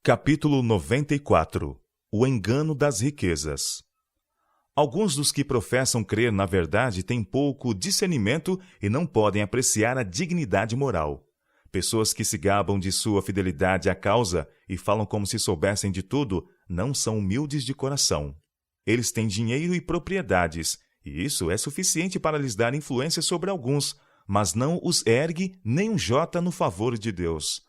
Capítulo 94. O engano das riquezas. Alguns dos que professam crer na verdade têm pouco discernimento e não podem apreciar a dignidade moral. Pessoas que se gabam de sua fidelidade à causa e falam como se soubessem de tudo, não são humildes de coração. Eles têm dinheiro e propriedades, e isso é suficiente para lhes dar influência sobre alguns, mas não os ergue nem um jota no favor de Deus.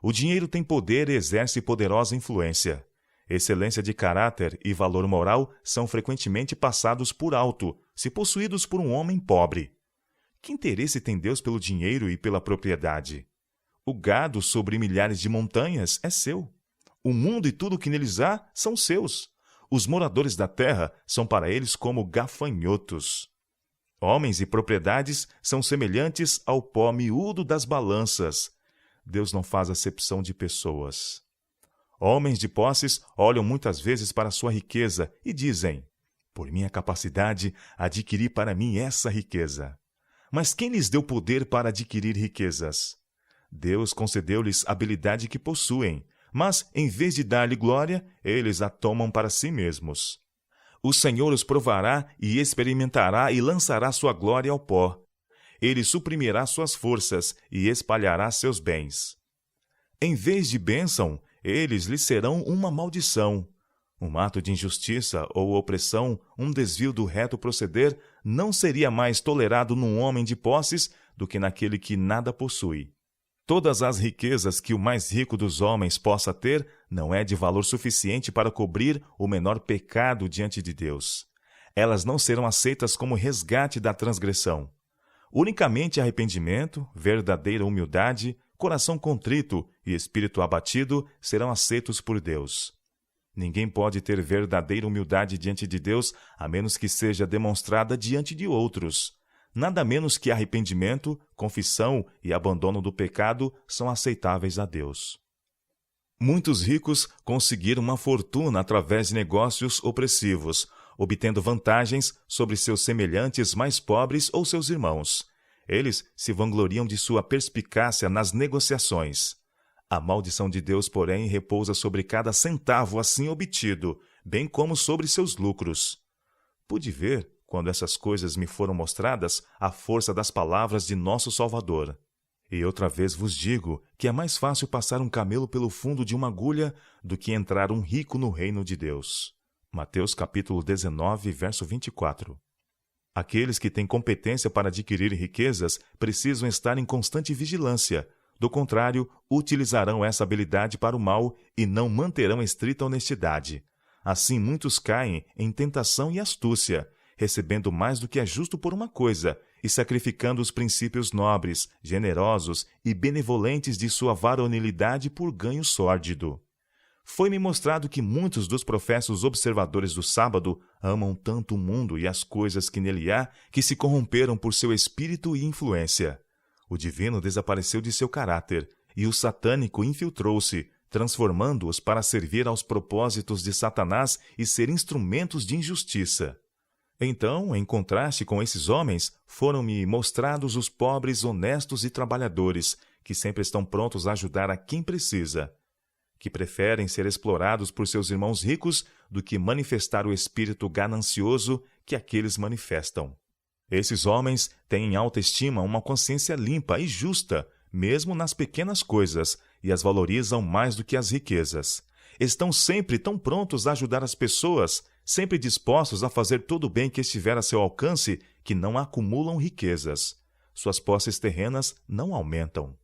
O dinheiro tem poder e exerce poderosa influência. Excelência de caráter e valor moral são frequentemente passados por alto, se possuídos por um homem pobre. Que interesse tem Deus pelo dinheiro e pela propriedade? O gado sobre milhares de montanhas é seu. O mundo e tudo o que neles há são seus. Os moradores da terra são para eles como gafanhotos. Homens e propriedades são semelhantes ao pó miúdo das balanças. Deus não faz acepção de pessoas. Homens de posses olham muitas vezes para sua riqueza e dizem: por minha capacidade, adquiri para mim essa riqueza. Mas quem lhes deu poder para adquirir riquezas? Deus concedeu-lhes a habilidade que possuem, mas, em vez de dar-lhe glória, eles a tomam para si mesmos. O Senhor os provará e experimentará e lançará sua glória ao pó. Ele suprimirá suas forças e espalhará seus bens. Em vez de bênção, eles lhe serão uma maldição. Um ato de injustiça ou opressão, um desvio do reto proceder, não seria mais tolerado num homem de posses do que naquele que nada possui. Todas as riquezas que o mais rico dos homens possa ter não é de valor suficiente para cobrir o menor pecado diante de Deus. Elas não serão aceitas como resgate da transgressão. Unicamente arrependimento, verdadeira humildade, coração contrito e espírito abatido serão aceitos por Deus. Ninguém pode ter verdadeira humildade diante de Deus a menos que seja demonstrada diante de outros. Nada menos que arrependimento, confissão e abandono do pecado são aceitáveis a Deus. Muitos ricos conseguiram uma fortuna através de negócios opressivos, obtendo vantagens sobre seus semelhantes mais pobres ou seus irmãos. Eles se vangloriam de sua perspicácia nas negociações. A maldição de Deus, porém, repousa sobre cada centavo assim obtido, bem como sobre seus lucros. Pude ver, quando essas coisas me foram mostradas, a força das palavras de nosso Salvador. E outra vez vos digo que é mais fácil passar um camelo pelo fundo de uma agulha do que entrar um rico no reino de Deus. Mateus capítulo 19, verso 24. Aqueles que têm competência para adquirir riquezas precisam estar em constante vigilância. Do contrário, utilizarão essa habilidade para o mal e não manterão estrita honestidade. Assim, muitos caem em tentação e astúcia, recebendo mais do que é justo por uma coisa e sacrificando os princípios nobres, generosos e benevolentes de sua varonilidade por ganho sórdido. Foi-me mostrado que muitos dos professos observadores do sábado amam tanto o mundo e as coisas que nele há que se corromperam por seu espírito e influência. O divino desapareceu de seu caráter e o satânico infiltrou-se, transformando-os para servir aos propósitos de Satanás e ser instrumentos de injustiça. Então, em contraste com esses homens, foram-me mostrados os pobres honestos e trabalhadores, que sempre estão prontos a ajudar a quem precisa, que preferem ser explorados por seus irmãos ricos do que manifestar o espírito ganancioso que aqueles manifestam. Esses homens têm em alta estima uma consciência limpa e justa, mesmo nas pequenas coisas, e as valorizam mais do que as riquezas. Estão sempre tão prontos a ajudar as pessoas, sempre dispostos a fazer todo o bem que estiver a seu alcance, que não acumulam riquezas. Suas posses terrenas não aumentam.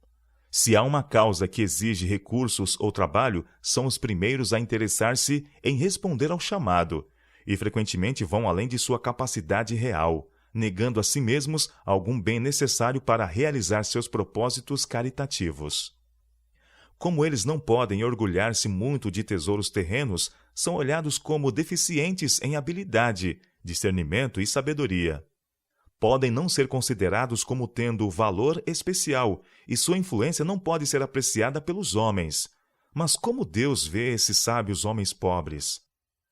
Se há uma causa que exige recursos ou trabalho, são os primeiros a interessar-se em responder ao chamado, e frequentemente vão além de sua capacidade real, negando a si mesmos algum bem necessário para realizar seus propósitos caritativos. Como eles não podem orgulhar-se muito de tesouros terrenos, são olhados como deficientes em habilidade, discernimento e sabedoria. Podem não ser considerados como tendo valor especial, e sua influência não pode ser apreciada pelos homens. Mas como Deus vê esses sábios homens pobres?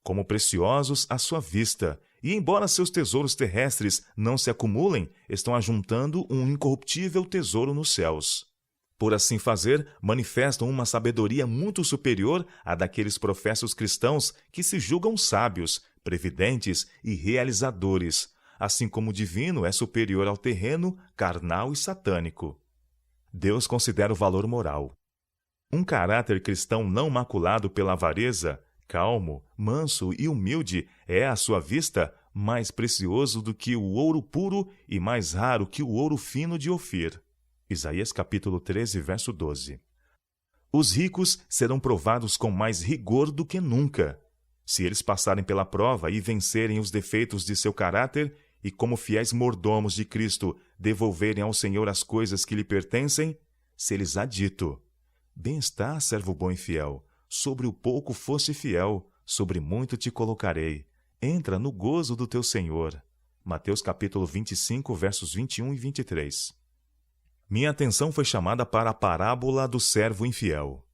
Como preciosos à sua vista, e embora seus tesouros terrestres não se acumulem, estão ajuntando um incorruptível tesouro nos céus. Por assim fazer, manifestam uma sabedoria muito superior à daqueles professos cristãos que se julgam sábios, previdentes e realizadores, assim como o divino é superior ao terreno, carnal e satânico. Deus considera o valor moral. Um caráter cristão não maculado pela avareza, calmo, manso e humilde é, à sua vista, mais precioso do que o ouro puro e mais raro que o ouro fino de Ofir. Isaías capítulo 13, verso 12. Os ricos serão provados com mais rigor do que nunca. Se eles passarem pela prova e vencerem os defeitos de seu caráter e, como fiéis mordomos de Cristo, devolverem ao Senhor as coisas que lhe pertencem, se lhes há dito: bem está, servo bom e fiel, sobre o pouco foste fiel, sobre muito te colocarei. Entra no gozo do teu Senhor. Mateus capítulo 25, versos 21 e 23. Minha atenção foi chamada para a parábola do servo infiel.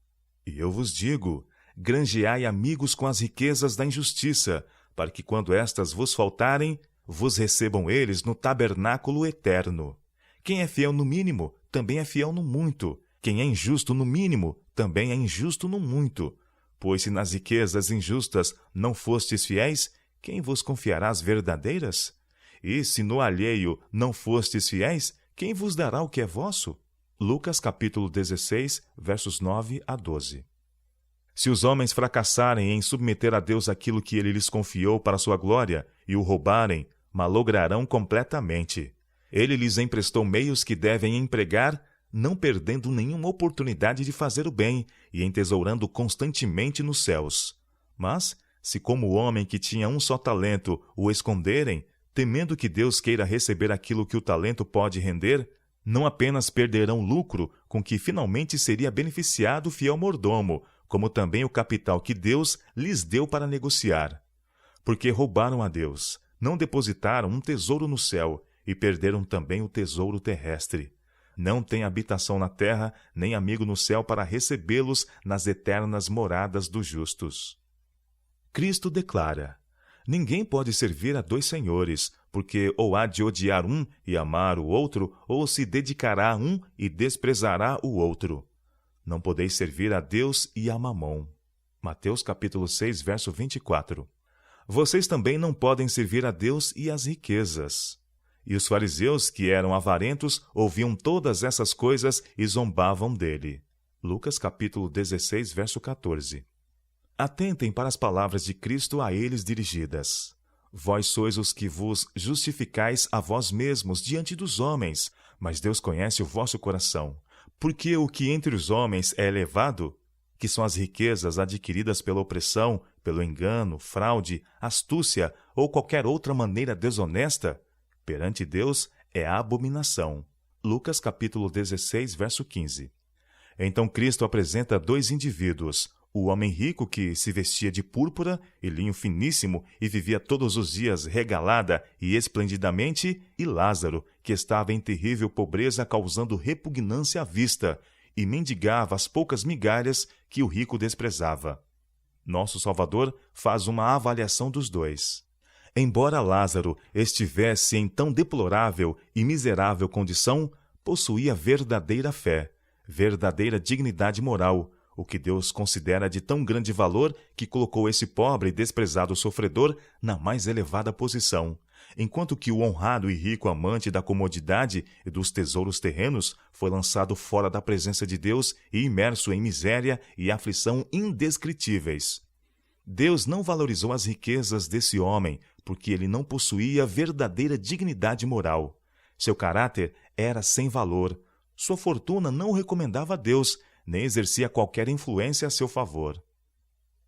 E eu vos digo, granjeai amigos com as riquezas da injustiça, para que quando estas vos faltarem, vos recebam eles no tabernáculo eterno. Quem é fiel no mínimo, também é fiel no muito. Quem é injusto no mínimo, também é injusto no muito. Pois se nas riquezas injustas não fostes fiéis, quem vos confiará as verdadeiras? E se no alheio não fostes fiéis, quem vos dará o que é vosso? Lucas capítulo 16, versos 9 a 12. Se os homens fracassarem em submeter a Deus aquilo que ele lhes confiou para sua glória e o roubarem, malograrão completamente. Ele lhes emprestou meios que devem empregar, não perdendo nenhuma oportunidade de fazer o bem e entesourando constantemente nos céus. Mas, se como o homem que tinha um só talento o esconderem, temendo que Deus queira receber aquilo que o talento pode render, não apenas perderão lucro com que finalmente seria beneficiado o fiel mordomo, como também o capital que Deus lhes deu para negociar. Porque roubaram a Deus, não depositaram um tesouro no céu e perderam também o tesouro terrestre. Não tem habitação na terra, nem amigo no céu para recebê-los nas eternas moradas dos justos. Cristo declara: ninguém pode servir a dois senhores, porque ou há de odiar um e amar o outro, ou se dedicará a um e desprezará o outro. Não podeis servir a Deus e a Mamon. Mateus capítulo 6, verso 24. Vocês também não podem servir a Deus e às riquezas. E os fariseus, que eram avarentos, ouviam todas essas coisas e zombavam dele. Lucas capítulo 16, verso 14. Atentem para as palavras de Cristo a eles dirigidas. Vós sois os que vos justificais a vós mesmos diante dos homens, mas Deus conhece o vosso coração. Porque o que entre os homens é elevado, que são as riquezas adquiridas pela opressão, pelo engano, fraude, astúcia ou qualquer outra maneira desonesta, perante Deus é abominação. Lucas capítulo 16, verso 15. Então Cristo apresenta dois indivíduos, o homem rico que se vestia de púrpura e linho finíssimo e vivia todos os dias regalada e esplendidamente, e Lázaro, que estava em terrível pobreza causando repugnância à vista e mendigava as poucas migalhas que o rico desprezava. Nosso Salvador faz uma avaliação dos dois. Embora Lázaro estivesse em tão deplorável e miserável condição, possuía verdadeira fé, verdadeira dignidade moral, o que Deus considera de tão grande valor que colocou esse pobre e desprezado sofredor na mais elevada posição, enquanto que o honrado e rico amante da comodidade e dos tesouros terrenos foi lançado fora da presença de Deus e imerso em miséria e aflição indescritíveis. Deus não valorizou as riquezas desse homem, porque ele não possuía verdadeira dignidade moral. Seu caráter era sem valor. Sua fortuna não o recomendava a Deus, nem exercia qualquer influência a seu favor.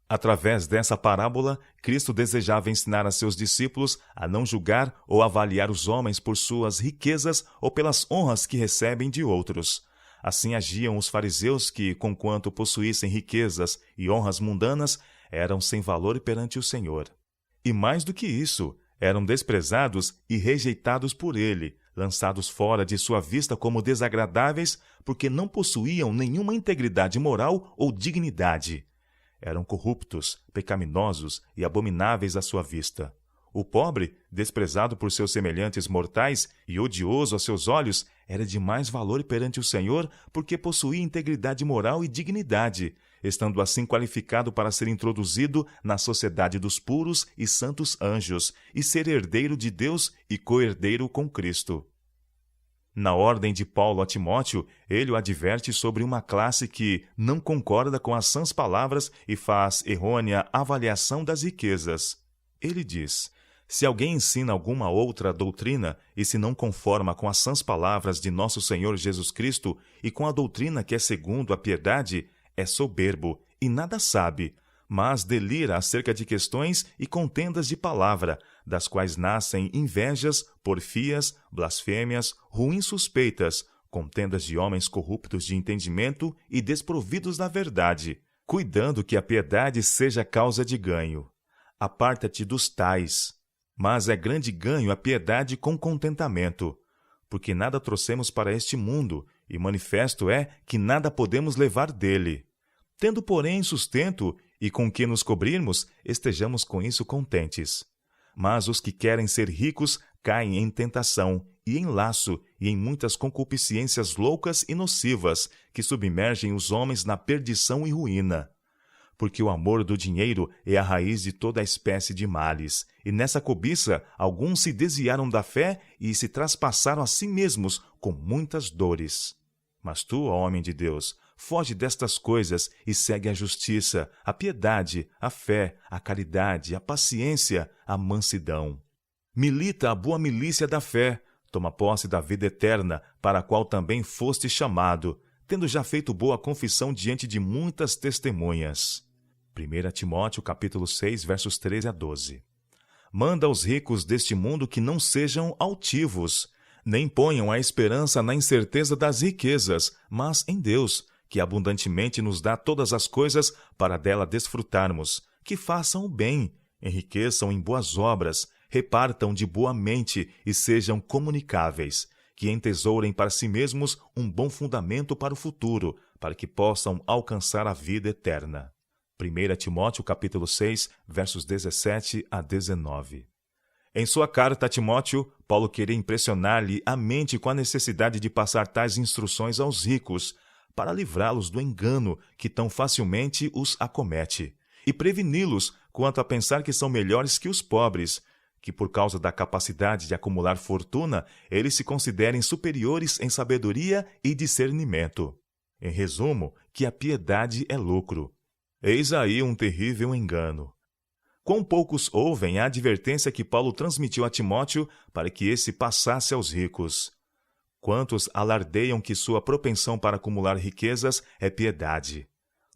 Através dessa parábola, Cristo desejava ensinar a seus discípulos a não julgar ou avaliar os homens por suas riquezas ou pelas honras que recebem de outros. Assim agiam os fariseus que, conquanto possuíssem riquezas e honras mundanas, eram sem valor perante o Senhor. E mais do que isso, eram desprezados e rejeitados por ele, lançados fora de sua vista como desagradáveis, porque não possuíam nenhuma integridade moral ou dignidade. Eram corruptos, pecaminosos e abomináveis à sua vista. O pobre, desprezado por seus semelhantes mortais e odioso a seus olhos, era de mais valor perante o Senhor porque possuía integridade moral e dignidade, estando assim qualificado para ser introduzido na sociedade dos puros e santos anjos e ser herdeiro de Deus e co-herdeiro com Cristo. Na ordem de Paulo a Timóteo, ele o adverte sobre uma classe que não concorda com as sãs palavras e faz errônea avaliação das riquezas. Ele diz: se alguém ensina alguma outra doutrina e se não conforma com as sãs palavras de nosso Senhor Jesus Cristo e com a doutrina que é segundo a piedade, é soberbo e nada sabe, mas delira acerca de questões e contendas de palavra, das quais nascem invejas, porfias, blasfêmias, ruins suspeitas, contendas de homens corruptos de entendimento e desprovidos da verdade, cuidando que a piedade seja causa de ganho. Aparta-te dos tais. Mas é grande ganho a piedade com contentamento, porque nada trouxemos para este mundo, e manifesto é que nada podemos levar dele. Tendo, porém, sustento e com que nos cobrirmos, estejamos com isso contentes. Mas os que querem ser ricos caem em tentação, e em laço, e em muitas concupiscências loucas e nocivas, que submergem os homens na perdição e ruína. Porque o amor do dinheiro é a raiz de toda a espécie de males, e nessa cobiça alguns se desviaram da fé e se traspassaram a si mesmos com muitas dores. Mas tu, ó homem de Deus, foge destas coisas e segue a justiça, a piedade, a fé, a caridade, a paciência, a mansidão. Milita a boa milícia da fé, toma posse da vida eterna, para a qual também foste chamado, tendo já feito boa confissão diante de muitas testemunhas. 1 Timóteo capítulo 6, versos 13 a 12. Manda aos ricos deste mundo que não sejam altivos, nem ponham a esperança na incerteza das riquezas, mas em Deus, que abundantemente nos dá todas as coisas para dela desfrutarmos, que façam o bem, enriqueçam em boas obras, repartam de boa mente e sejam comunicáveis, que entesourem para si mesmos um bom fundamento para o futuro, para que possam alcançar a vida eterna. 1 Timóteo capítulo 6, versos 17 a 19. Em sua carta a Timóteo, Paulo queria impressionar-lhe a mente com a necessidade de passar tais instruções aos ricos, para livrá-los do engano que tão facilmente os acomete, e preveni-los quanto a pensar que são melhores que os pobres, que por causa da capacidade de acumular fortuna, eles se considerem superiores em sabedoria e discernimento. Em resumo, que a piedade é lucro. Eis aí um terrível engano. Quão poucos ouvem a advertência que Paulo transmitiu a Timóteo para que esse passasse aos ricos. Quantos alardeiam que sua propensão para acumular riquezas é piedade.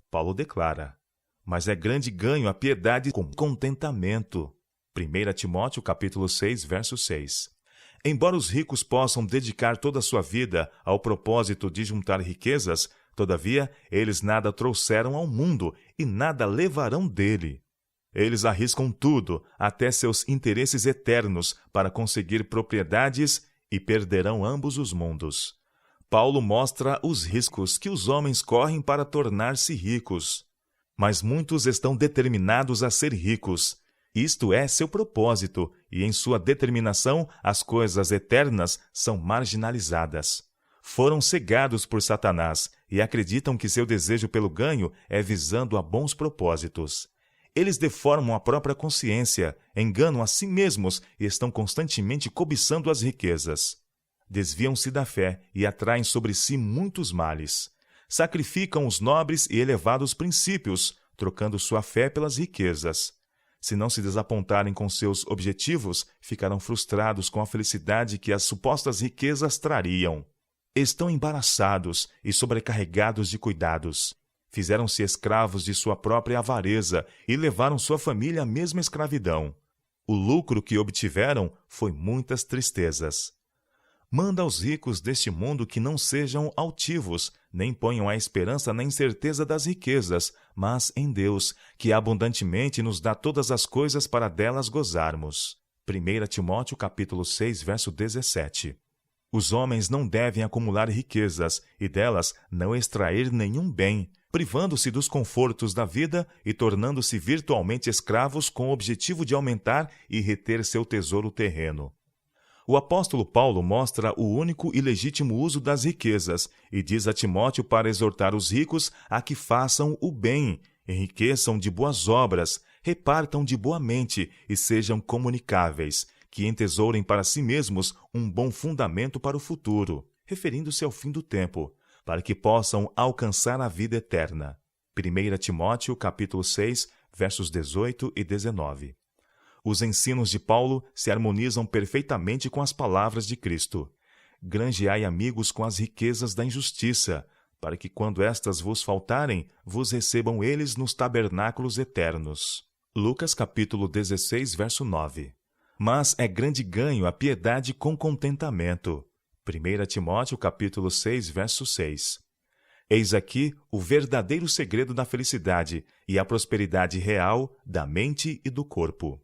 Paulo declara: mas é grande ganho a piedade com contentamento. 1 Timóteo capítulo 6, verso 6. Embora os ricos possam dedicar toda a sua vida ao propósito de juntar riquezas, todavia, eles nada trouxeram ao mundo e nada levarão dele. Eles arriscam tudo, até seus interesses eternos, para conseguir propriedades e perderão ambos os mundos. Paulo mostra os riscos que os homens correm para tornar-se ricos. Mas muitos estão determinados a ser ricos. Isto é seu propósito, e em sua determinação as coisas eternas são marginalizadas. Foram cegados por Satanás e acreditam que seu desejo pelo ganho é visando a bons propósitos. Eles deformam a própria consciência, enganam a si mesmos e estão constantemente cobiçando as riquezas. Desviam-se da fé e atraem sobre si muitos males. Sacrificam os nobres e elevados princípios, trocando sua fé pelas riquezas. Se não se desapontarem com seus objetivos, ficarão frustrados com a felicidade que as supostas riquezas trariam. Estão embaraçados e sobrecarregados de cuidados. Fizeram-se escravos de sua própria avareza e levaram sua família à mesma escravidão. O lucro que obtiveram foi muitas tristezas. Manda aos ricos deste mundo que não sejam altivos, nem ponham a esperança na incerteza das riquezas, mas em Deus, que abundantemente nos dá todas as coisas para delas gozarmos. 1 Timóteo capítulo 6, verso 17. Os homens não devem acumular riquezas e delas não extrair nenhum bem, privando-se dos confortos da vida e tornando-se virtualmente escravos com o objetivo de aumentar e reter seu tesouro terreno. O apóstolo Paulo mostra o único e legítimo uso das riquezas e diz a Timóteo para exortar os ricos a que façam o bem, enriqueçam de boas obras, repartam de boa mente e sejam comunicáveis, que entesourem para si mesmos um bom fundamento para o futuro, referindo-se ao fim do tempo, para que possam alcançar a vida eterna. 1 Timóteo, capítulo 6, versos 18 e 19. Os ensinos de Paulo se harmonizam perfeitamente com as palavras de Cristo. Granjeai amigos com as riquezas da injustiça, para que quando estas vos faltarem, vos recebam eles nos tabernáculos eternos. Lucas capítulo 16, verso 9. Mas é grande ganho a piedade com contentamento. 1 Timóteo capítulo 6, verso 6. Eis aqui o verdadeiro segredo da felicidade e a prosperidade real da mente e do corpo.